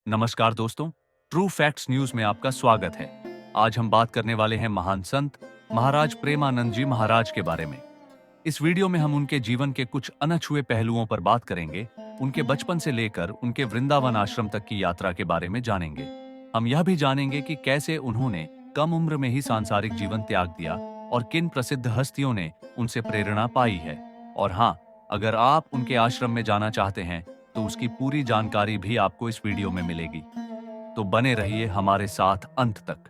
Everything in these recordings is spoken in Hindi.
नमस्कार दोस्तों, ट्रू फैक्ट्स न्यूज में आपका स्वागत है। आज हम बात करने वाले हैं महान संत महाराज प्रेमानंद जी महाराज के बारे में। इस वीडियो में हम उनके जीवन के कुछ अनछुए पहलुओं पर बात करेंगे। उनके बचपन से लेकर उनके वृंदावन आश्रम तक की यात्रा के बारे में जानेंगे। हम यह भी जानेंगे कि कैसे उन्होंने कम उम्र में ही सांसारिक जीवन त्याग दिया और किन प्रसिद्ध हस्तियों ने उनसे प्रेरणा पाई है। और हाँ, अगर आप उनके आश्रम में जाना चाहते हैं तो उसकी पूरी जानकारी भी आपको इस वीडियो में मिलेगी। तो बने रहिए हमारे साथ अंत तक।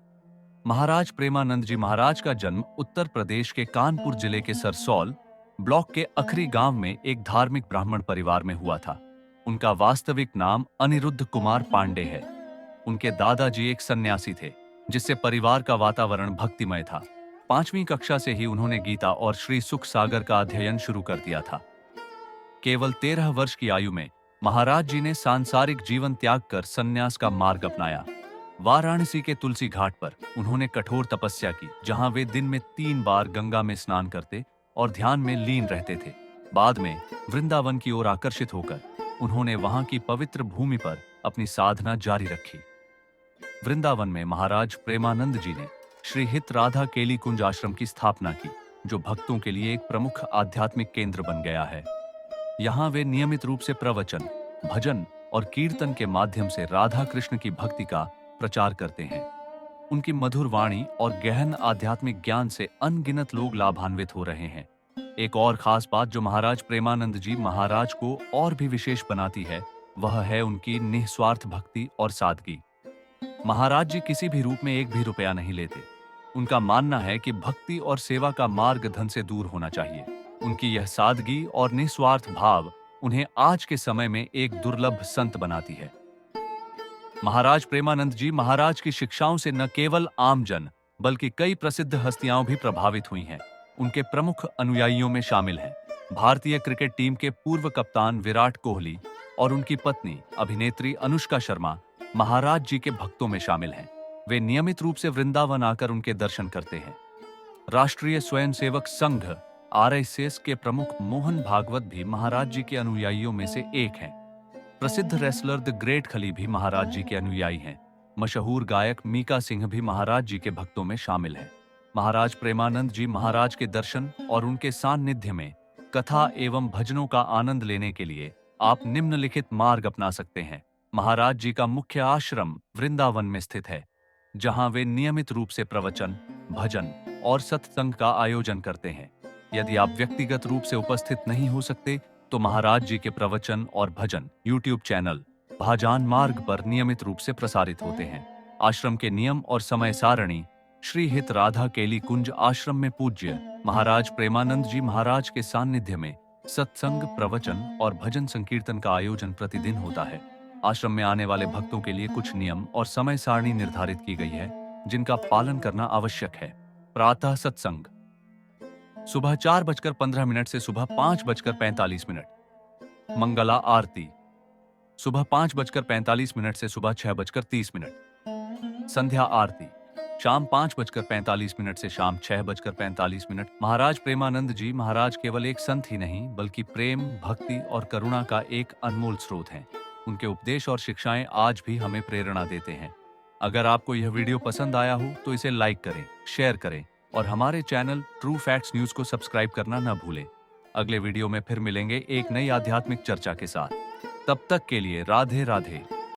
महाराज प्रेमानंद जी महाराज का जन्म उत्तर प्रदेश के कानपुर जिले के सरसौल ब्लॉक के अखरी गांव में एक धार्मिक ब्राह्मण परिवार में हुआ था। उनका वास्तविक नाम अनिरुद्ध कुमार पांडे है। उनके दादाजी एक सन्यासी थे, जिससे परिवार का वातावरण भक्तिमय था। 5वीं कक्षा से ही उन्होंने गीता और श्री सुख सागर का अध्ययन शुरू कर दिया था। केवल 13 वर्ष की आयु में महाराज जी ने सांसारिक जीवन त्याग कर संन्यास का मार्ग अपनाया। वाराणसी के तुलसी घाट पर उन्होंने कठोर तपस्या की, जहां वे दिन में 3 बार गंगा में स्नान करते और ध्यान में लीन रहते थे। बाद में वृंदावन की ओर आकर्षित होकर उन्होंने वहां की पवित्र भूमि पर अपनी साधना जारी रखी। वृंदावन में महाराज प्रेमानंद जी ने श्री हित राधा केली कुंज आश्रम की स्थापना की, जो भक्तों के लिए एक प्रमुख आध्यात्मिक केंद्र बन गया है। यहाँ वे नियमित रूप से प्रवचन, भजन और कीर्तन के माध्यम से राधा कृष्ण की भक्ति का प्रचार करते हैं। उनकी मधुर वाणी और गहन आध्यात्मिक ज्ञान से अनगिनत लोग लाभान्वित हो रहे हैं। एक और खास बात जो महाराज प्रेमानंद जी महाराज को और भी विशेष बनाती है, वह है उनकी निस्वार्थ भक्ति और सादगी। महाराज जी किसी भी रूप में एक भी रुपया नहीं लेते। उनका मानना है कि भक्ति और सेवा का मार्ग धन से दूर होना चाहिए। उनकी यह सादगी और निस्वार्थ भाव उन्हें आज के समय में एक दुर्लभ संत बनाती है। महाराज प्रेमानंद जी महाराज की शिक्षाओं से न केवल आमजन बल्कि कई प्रसिद्ध हस्तियां भी प्रभावित हुई हैं। उनके प्रमुख अनुयायियों में शामिल हैं भारतीय क्रिकेट टीम के पूर्व कप्तान विराट कोहली और उनकी पत्नी अभिनेत्री अनुष्का शर्मा महाराज जी के भक्तों में शामिल हैं। वे नियमित रूप से वृंदावन आकर उनके दर्शन करते हैं। राष्ट्रीय स्वयंसेवक संघ आरएसएस के प्रमुख मोहन भागवत भी महाराज जी के अनुयायियों में से एक हैं। प्रसिद्ध रेसलर द ग्रेट खली भी महाराज जी के अनुयायी हैं। मशहूर गायक मीका सिंह भी महाराज जी के भक्तों में शामिल हैं। महाराज प्रेमानंद जी महाराज के दर्शन और उनके सान्निध्य में कथा एवं भजनों का आनंद लेने के लिए आप निम्नलिखित मार्ग अपना सकते हैं। महाराज जी का मुख्य आश्रम वृंदावन में स्थित है, जहां वे नियमित रूप से प्रवचन, भजन और सत्संग का आयोजन करते हैं। यदि आप व्यक्तिगत रूप से उपस्थित नहीं हो सकते तो महाराज जी के प्रवचन और भजन यूट्यूब चैनल भाजान मार्ग पर नियमित रूप से प्रसारित होते हैं। आश्रम के नियम और समय सारणी। श्री हित राधा केली कुंज आश्रम में पूज्य महाराज प्रेमानंद जी महाराज के सान्निध्य में सत्संग, प्रवचन और भजन संकीर्तन का आयोजन प्रतिदिन होता है। आश्रम में आने वाले भक्तों के लिए कुछ नियम और समय सारणी निर्धारित की गई है, जिनका पालन करना आवश्यक है। प्रातः सत्संग सुबह 4:15 से सुबह 5:45। मंगला आरती सुबह 5:45 से सुबह 6:30। संध्या आरती शाम 5:45 से शाम 6:45। महाराज प्रेमानंद जी महाराज केवल एक संत ही नहीं बल्कि प्रेम, भक्ति और करुणा का एक अनमोल स्रोत हैं। उनके उपदेश और शिक्षाएं आज भी हमें प्रेरणा देते हैं। अगर आपको यह वीडियो पसंद आया हो तो इसे लाइक करें, शेयर करें और हमारे चैनल ट्रू फैक्ट्स न्यूज को सब्सक्राइब करना न भूलें। अगले वीडियो में फिर मिलेंगे एक नई आध्यात्मिक चर्चा के साथ। तब तक के लिए राधे राधे।